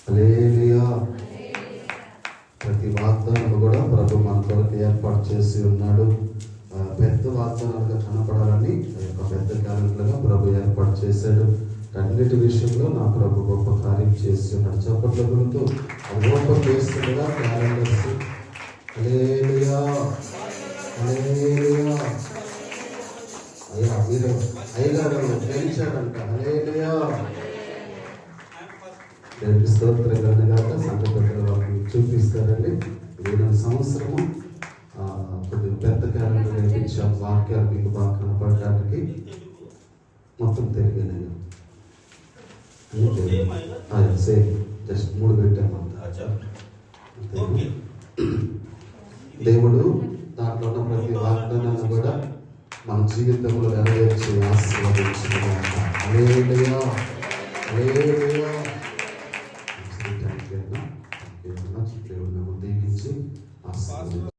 హల్లెలూయా. ప్రతి వాగ్దానం కూడా ప్రభు మన కొరకు ఏర్పాటు చేసి ఉన్నాడు. పెద్ద వాగ్దానాలుగా కనపడాలని పెద్ద క్యాలెండర్గా ప్రభు ఏర్పాటు చేశాడు. అన్నిటి విషయంలో నా ప్రభు గొప్ప కార్యం చేసి ఉన్నాడు. చప్పట్ల గురుతూ ఓపెన్ చేస్తుండగా క్యాలెండర్స్. హల్లెలూయా, హల్లెలూయా. అయ్యా మీరు అయ్యగారు గెలిచాడంట. హల్లెలూయా. దేవుని స్తోత్రాలు కాక సంఘ పెద్దలు వాళ్ళకి చూపిస్తారండి. 7వ సంవత్సరము కొద్దిగా పెద్ద క్యాలెండర్ వేయించాం. వాక్యాలు మీకు బాగా కనపడటానికి మొత్తం తెలియలేదు. Same just 3 పెట్టామంట. దేవుడు దాంట్లో ఉన్న ప్రతి వాగ్దానాన్ని కూడా మన జీవితంలో నెరవేర్చి ఆశీర్వదించుకున్నాక. హల్లెలూయా, హల్లెలూయా. దేవుడు దీవించి ఆశీర్వదించుకున్నాక.